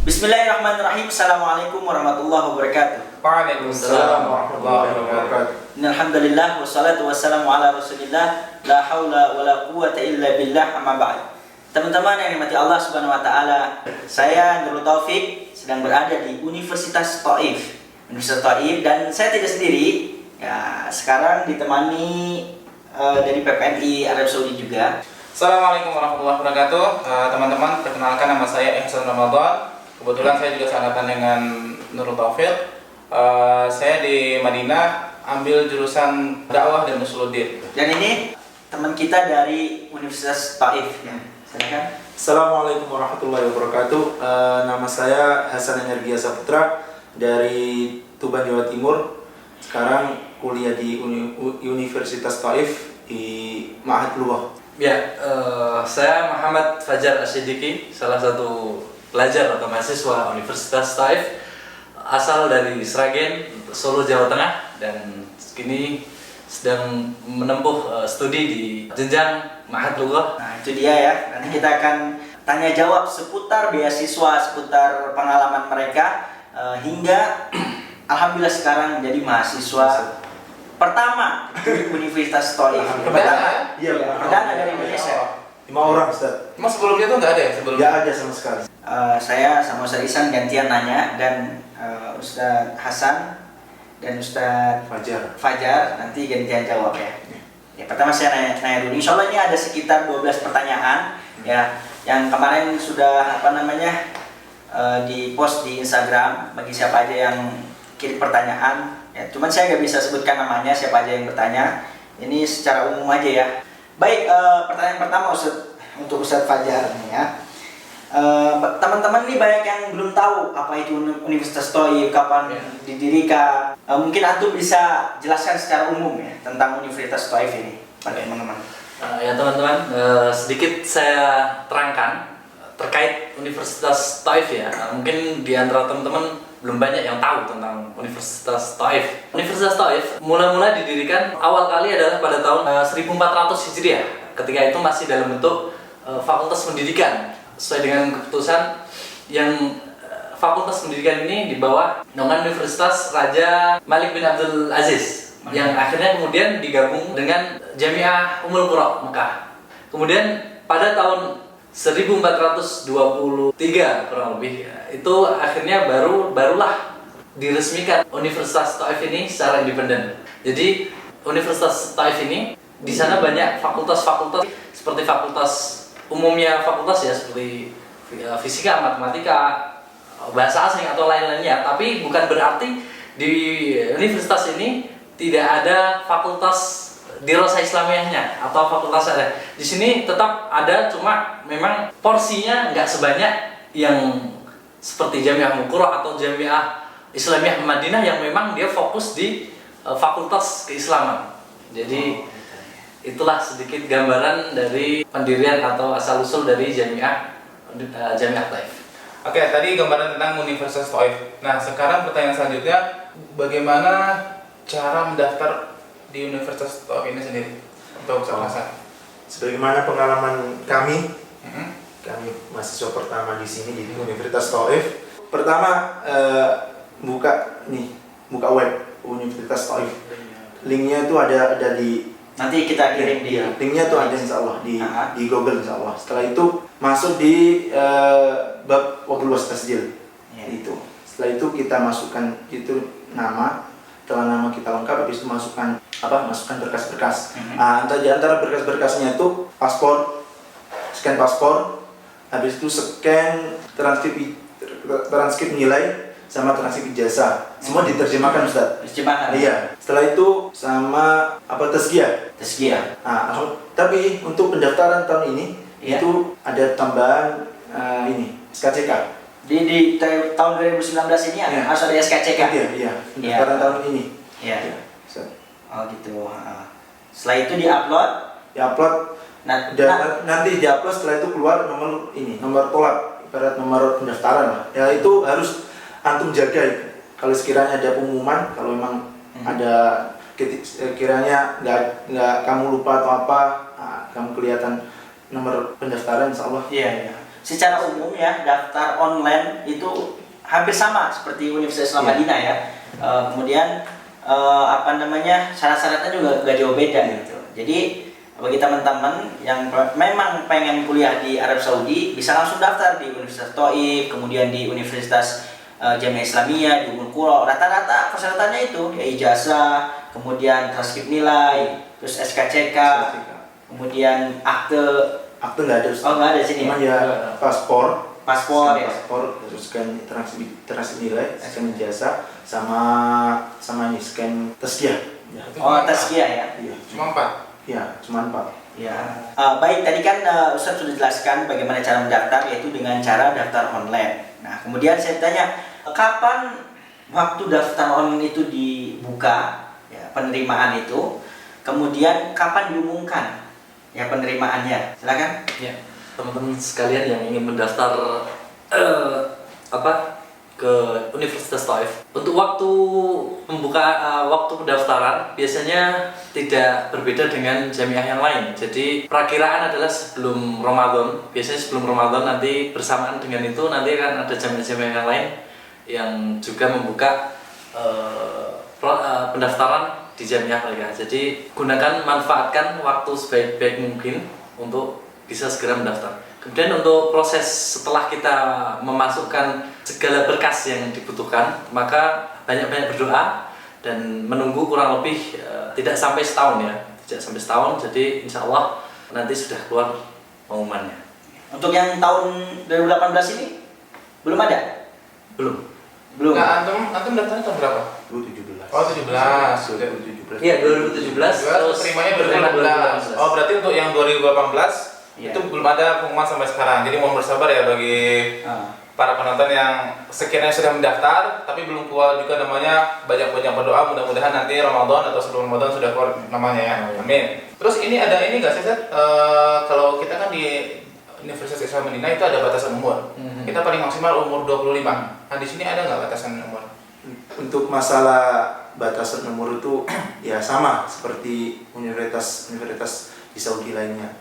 Bismillahirrahmanirrahim. Assalamualaikum warahmatullahi wabarakatuh. Waalaikumsalam warahmatullahi wabarakatuh. Alhamdulillah wassalatu wassalamu ala Rasulillah la haula wala quwata illa billah amma ba'd. Teman-teman yang dimati Allah Subhanahu wa taala, saya Nurul Taufik sedang berada di Universitas Thaif. Dan saya tidak sendiri. Ya, sekarang ditemani dari PPNI Arab Saudi juga. Assalamualaikum warahmatullahi wabarakatuh. Teman-teman, perkenalkan nama saya Ihsan Ramadan. Kebetulan saya juga seangkatan dengan Nurul Taufik. Saya di Madinah ambil jurusan dakwah dan usuluddin. Dan ini teman kita dari Universitas Thaif. Ya, silakan. Assalamualaikum warahmatullahi wabarakatuh. Nama saya Hasan Energia Saputra dari Tuban, Jawa Timur. Sekarang kuliah di Universitas Thaif di Ma'had Lughah. Ya, saya Muhammad Fajar Asyidiki, salah satu pelajar atau mahasiswa Universitas Thaif, asal dari Sragen, Solo, Jawa Tengah, dan kini sedang menempuh studi di jenjang Ma'had Lughah. Nah, itu dia ya. Nanti kita akan tanya jawab seputar beasiswa, seputar pengalaman mereka hingga alhamdulillah sekarang menjadi mahasiswa pertama di Universitas Thaif. Perdana dari Indonesia. 5 orang, Ustaz. Mas sebelumnya tuh nggak ada ya? Nggak ada sama sekali. Saya sama Ustaz Ihsan gantian nanya, dan Ustaz Hasan dan Ustaz Fajar nanti gantian jawab ya. Ya, pertama saya nanya dulu. Insya Allah ini ada sekitar 12 pertanyaan ya, yang kemarin sudah di post di Instagram bagi siapa aja yang kirim pertanyaan. Ya, cuman saya nggak bisa sebutkan namanya siapa aja yang bertanya. Ini secara umum aja ya. Baik, pertanyaan pertama untuk Ustaz Fajar nih ya. Teman-teman nih banyak yang belum tahu apa itu Universitas Thaif, kapan didirikan. Mungkin antum bisa jelaskan secara umum ya tentang Universitas Thaif ini pada teman-teman. Ya teman-teman, sedikit saya terangkan terkait Universitas Thaif ya. Mungkin di antara teman-teman belum banyak yang tahu tentang Universitas Thaif. Universitas Thaif mula-mula didirikan awal kali adalah pada tahun 1400 Hijriah. Ketika itu masih dalam bentuk fakultas pendidikan sesuai dengan keputusan yang fakultas pendidikan ini di bawah naungan Universitas Raja Malik bin Abdul Aziz yang akhirnya kemudian digabung dengan Jamiah Ummul Qura Mekah. Kemudian pada tahun 1423 kurang lebih itu akhirnya barulah diresmikan Universitas Thaif ini secara independen. Jadi Universitas Thaif ini di sana banyak fakultas-fakultas seperti fakultas umumnya fakultas ya seperti fisika, matematika, bahasa asing atau lain-lainnya. Tapi bukan berarti di universitas ini tidak ada fakultas dirasa Islamiyahnya atau fakultas ada. Di sini tetap ada, cuma memang porsinya nggak sebanyak yang seperti Jamiah Ummul Qura atau Jamiah Islamiyah Madinah yang memang dia fokus di fakultas keislaman. Jadi itulah sedikit gambaran dari pendirian atau asal-usul dari Jamiah Thaif. Oke, tadi gambaran tentang Universitas Thaif. Nah, sekarang pertanyaan selanjutnya, bagaimana cara mendaftar di Universitas Thaif ini sendiri untuk Hasan? Sebagaimana pengalaman kami mahasiswa pertama di sini di Universitas Thaif. Pertama buka web Universitas Thaif. Linknya itu ada di, nanti kita kirim di linknya itu ada insya Allah di Google insya Allah. Setelah itu masuk di bab Wabul Wastasjil itu. Setelah itu kita masukkan itu nama. Setelah nama kita lengkap, habis itu masukkan berkas-berkas. Di antara berkas-berkasnya itu paspor, scan paspor, habis itu scan transkrip nilai sama transkrip ijazah. Semua diterjemahkan, Ustaz. Terjemahan. Iya. Setelah itu sama tazkiyah. Tapi untuk pendaftaran tahun ini itu ada tambahan SKCK. Di tahun 2019 ini harus ada SKCK. Iya. Pendaftaran tahun ini. Iya. Oh gitu. Setelah itu diupload. Nanti diupload, setelah itu keluar nomor tolak, ibarat nomor pendaftaran lah. Ya itu harus antum jaga itu. Kalau sekiranya ada pengumuman, kalau memang ada kiranya nggak kamu lupa atau apa, kamu kelihatan nomor pendaftaran insya Allah. Iya, iya. Secara umum ya, daftar online itu hampir sama seperti Universitas Islam Madinah ya. Kemudian syarat-syaratnya juga gak jauh beda gitu. Jadi bagi teman-teman yang memang pengen kuliah di Arab Saudi bisa langsung daftar di Universitas Thaif, kemudian di Universitas Jamiah Islamiyah di Ummul Qura. Rata-rata persyaratannya itu ya ijazah, kemudian transkrip nilai, terus SKCK, kemudian akte nggak ada. Oh, nggak ada sini. Cuma ya paspor ya. Paspor, terus scan transkrip nilai, scan ijazah, sama ini scan tazkiyah. Ya. Oh, tazkiyah ya. Iya. Cuma 4. Ya, cuma 4. Ya, baik tadi kan Ustadz sudah jelaskan bagaimana cara mendaftar, yaitu dengan cara daftar online. Nah, kemudian saya tanya, kapan waktu daftar online itu dibuka, ya, penerimaan itu, kemudian kapan diumumkan ya penerimaannya? Silakan. Ya, teman-teman sekalian yang ingin mendaftar ke Universitas Thaif. Untuk waktu waktu pendaftaran biasanya tidak berbeda dengan jamiah yang lain. Jadi perakiraan adalah sebelum Ramadan. Biasanya sebelum Ramadan, nanti bersamaan dengan itu nanti akan ada jamiah-jamiah yang lain yang juga membuka pendaftaran di jamiah mereka. Jadi manfaatkan waktu sebaik-baik mungkin untuk bisa segera mendaftar. Kemudian untuk proses setelah kita memasukkan segala berkas yang dibutuhkan, maka banyak-banyak berdoa dan menunggu kurang lebih tidak sampai setahun ya, tidak sampai setahun. Jadi insya Allah nanti sudah keluar pengumumannya. Untuk yang tahun 2018 ini belum ada? Belum. Nah, antum daftarnya tahun berapa? 2017. Oh, 17. 2017. Iya, 2017. Terus terimanya 2018. Oh, berarti untuk yang 2018 itu belum ada pengumuman sampai sekarang. Jadi mohon bersabar ya bagi para penonton yang sekiranya sudah mendaftar tapi belum keluar juga namanya. Banyak-banyak berdoa, mudah-mudahan nanti Ramadan atau sebelum Ramadan sudah keluar namanya ya. Amin. Terus ini ada ini nggak sih, Zat? Kalau kita kan di Universitas Islam Madinah itu ada batasan umur. Kita paling maksimal umur 25. Nah, di sini ada nggak batasan umur? Untuk masalah batasan umur itu ya sama seperti universitas di Saudi lainnya.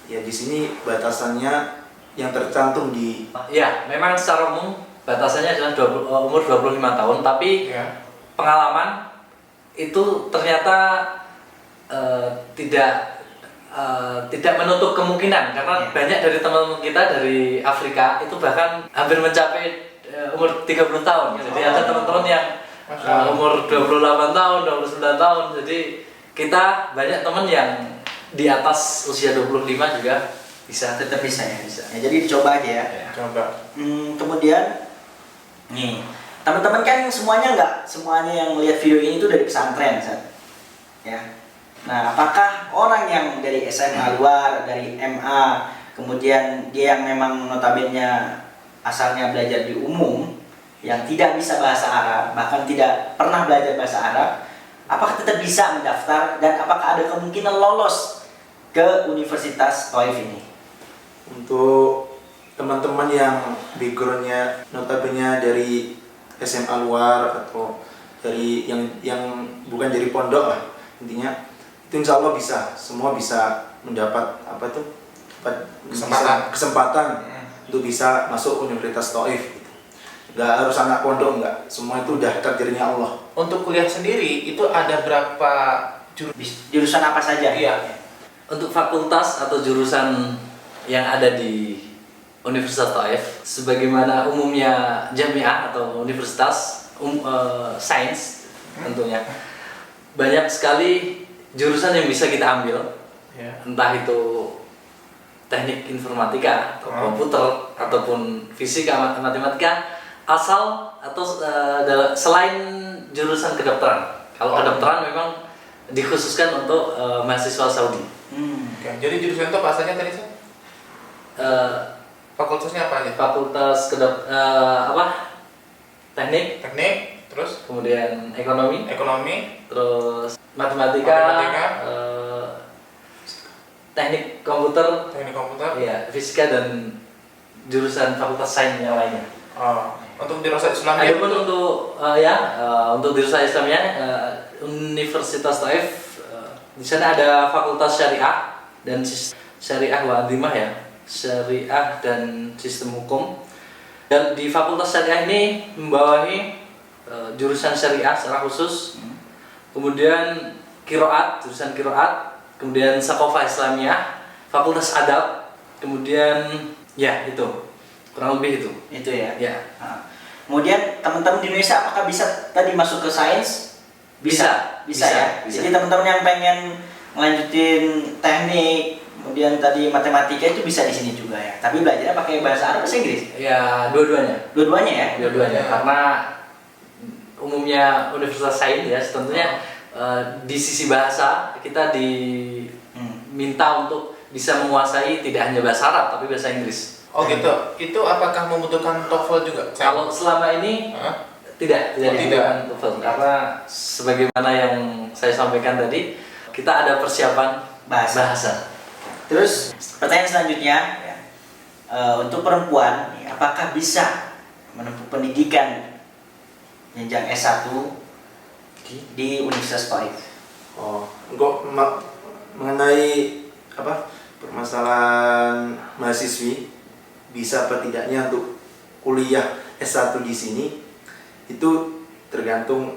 Ya di sini batasannya yang tercantum di. Ya, memang secara umum batasannya adalah umur 25 tahun, tapi pengalaman itu ternyata tidak menutup kemungkinan, karena banyak dari teman-teman kita dari Afrika itu bahkan hampir mencapai umur 30 tahun. Jadi ada teman-teman yang umur 28 tahun, 29 tahun. Jadi kita banyak teman yang di atas usia 25 juga bisa. Tetap bisa ya. Ya, jadi dicoba aja ya. Coba. Kemudian nih, teman-teman kan semuanya yang lihat video ini tuh dari pesantren, ya. Nah, apakah orang yang dari SMA luar, dari MA, kemudian dia yang memang notabene asalnya belajar di umum, yang tidak bisa bahasa Arab, bahkan tidak pernah belajar bahasa Arab, apakah tetap bisa mendaftar dan apakah ada kemungkinan lolos ke Universitas Thaif ini? Untuk teman-teman yang backgroundnya notabene dari SMA luar atau dari yang bukan dari pondok lah, intinya itu insya Allah bisa, semua bisa mendapat kesempatan untuk bisa masuk Universitas Thaif. Nggak harus anak pondok, nggak, semua itu udah takdirnya Allah. Untuk kuliah sendiri itu ada berapa jurusan apa saja? Iya. Untuk fakultas atau jurusan yang ada di Universitas Thaif, sebagaimana umumnya jamiah atau universitas sains tentunya, banyak sekali jurusan yang bisa kita ambil, entah itu teknik informatika atau komputer ataupun fisika, matematika, asal atau selain jurusan kedokteran. Kalau kedokteran memang dikhususkan untuk mahasiswa Saudi. Jadi jurusan itu apa asalnya tadi, Sir? Fakultasnya apa aja? Fakultas teknik, terus kemudian ekonomi, terus matematika. Teknik komputer, iya, fisika dan jurusan fakultas sains yang lainnya. Untuk di Rosa Islamiyah. Adapun untuk di Rosa Islamiyah, Universitas Thaif, di sana ada fakultas syariah dan syariah wa adhimah ya, syariah dan sistem hukum. Dan di fakultas syariah ini membawahi jurusan syariah secara khusus, kemudian qiraat, jurusan qiraat, kemudian Saqafah Islamiyah, fakultas adab, kemudian ya itu kurang lebih itu. Itu ya. Ya. Nah, kemudian teman-teman di Indonesia apakah bisa tadi masuk ke sains? Bisa ya. Bisa. Jadi teman-teman yang pengen melanjutin teknik, kemudian tadi matematika itu bisa di sini juga ya. Tapi belajarnya pakai bahasa Arab bahasa Inggris? Ya, dua-duanya. Dua-duanya ya. Dua-duanya karena umumnya Universitas Sains ya tentunya di sisi bahasa kita diminta untuk bisa menguasai tidak hanya bahasa Arab tapi bahasa Inggris. Oh gitu. Itu apakah membutuhkan TOEFL juga? Kalau selama ini tidak membutuhkan TOEFL karena sebagaimana yang saya sampaikan tadi kita ada persiapan bahasa. Terus pertanyaan selanjutnya ya, untuk perempuan apakah bisa menempuh pendidikan jenjang S1 di Universitas Thaif? Mengenai permasalahan mahasiswi bisa apa tidaknya untuk kuliah S1 di sini itu tergantung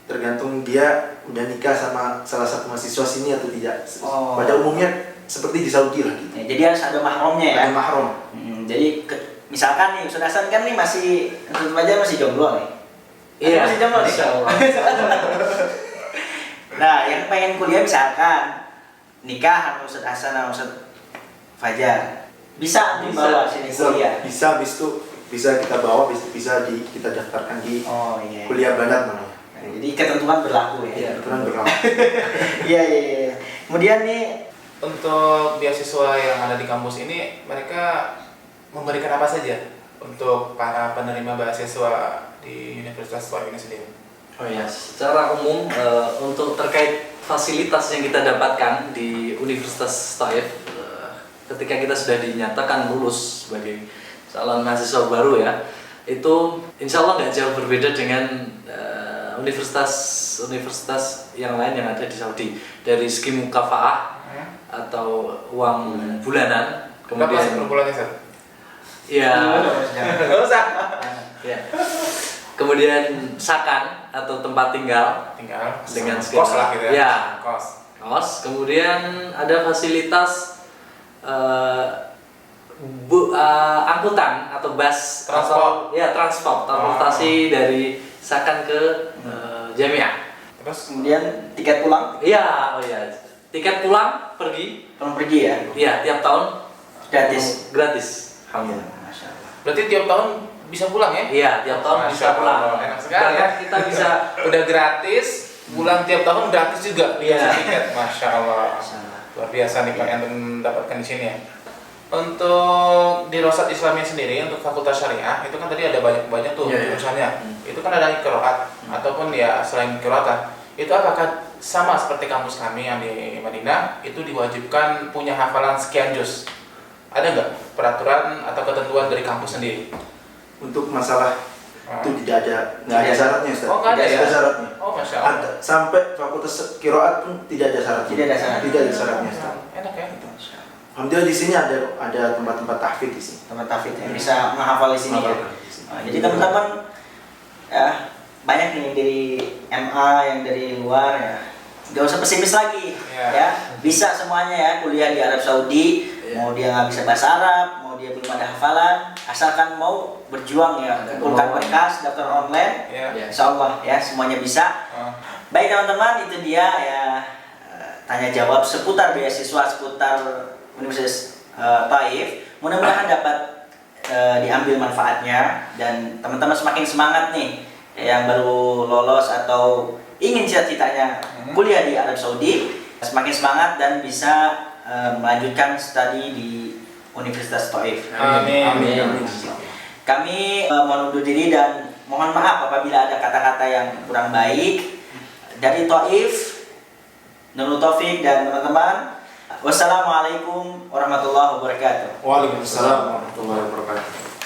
tergantung dia udah nikah sama salah satu mahasiswa sini atau tidak. Pada umumnya seperti di Saudi lah gitu. Ya, jadi harus ada mahramnya ya. Ada mahram. Jadi misalkan nih Ustaz Hasan kan nih masih Ustaz Fajar masih jomblo nih. Iya. Masih jomblo nih. Nah, yang pengen kuliah misalkan nikah sama Ustaz Hasan sama Ustaz Fajar. Bisa dibawa sini kuliah. Bisa, habis itu bisa kita bawa, bisa kita daftarkan di kuliah banat namanya. Jadi ketentuan berlaku ya. Iya, ketentuan berlaku. Iya. Kemudian nih untuk beasiswa yang ada di kampus ini mereka memberikan apa saja untuk para penerima beasiswa di Universitas Thaif ini sendiri? Oh ya, secara umum untuk terkait fasilitas yang kita dapatkan di Universitas Thaif ketika kita sudah dinyatakan lulus sebagai calon mahasiswa baru ya, itu insya Allah nggak jauh berbeda dengan universitas yang lain yang ada di Saudi. Dari segi mukafaah atau uang bulanan, kemudian per bulannya Sir? Ya, nggak usah. Ya. Kemudian sakan atau tempat tinggal dengan sekitar, kos lah gitu ya. Ya, kos. Kemudian ada fasilitas angkutan atau bus transportasi dari sakan ke jamiah. Terus kemudian tiket pulang? Iya, tiket pulang pergi ya? Iya, tiap tahun gratis. Alhamdulillah. Berarti tiap tahun bisa pulang ya? Iya, tiap tahun bisa pulang. Enak sekali ya. Kita bisa udah gratis, pulang tiap tahun gratis juga. Iya. Tiket, Masya Allah. Luar biasa nih kalian untuk mendapatkan di sini ya. Untuk di Rosat Islamiyah sendiri untuk Fakultas Syariah itu kan tadi ada banyak tuh jurusannya. Itu kan ada qiraat ataupun ya selain qiraat itu apakah sama seperti kampus kami yang di Madinah itu diwajibkan punya hafalan sekian juz? Ada nggak peraturan atau ketentuan dari kampus sendiri? Untuk masalah itu tidak ada syaratnya Ustaz. Oh, nggak ada ya? Syaratnya. Oh, Masya Allah. Sampai fakultas qiraat pun tidak ada syaratnya. Tidak ada syaratnya Ustaz. Enak ya? Alhamdulillah di sini ada tempat-tempat tahfidz di sini. Tempat tahfidz yang bisa menghafal di sini ya. Jadi teman-teman banyak nih yang dari MA, yang dari luar ya. Gak usah pesimis lagi ya. Bisa semuanya ya kuliah di Arab Saudi. Mau dia nggak bisa bahasa Arab, mau dia belum ada hafalan, asalkan mau berjuang ya, kumpulkan berkas, daftar online, insya Allah ya semuanya bisa. Baik teman-teman, itu dia ya tanya jawab seputar beasiswa, seputar Universitas Thaif. Mudah-mudahan dapat diambil manfaatnya dan teman-teman semakin semangat nih yang baru lolos atau ingin cita-citanya kuliah di Arab Saudi, semakin semangat dan bisa melanjutkan studi di Universitas Thaif. Amin. Kami mohon undur diri dan mohon maaf apabila ada kata-kata yang kurang baik dari Thaif, Nurul Taufik dan teman-teman. Wassalamualaikum warahmatullahi wabarakatuh. Waalaikumsalam warahmatullahi wabarakatuh.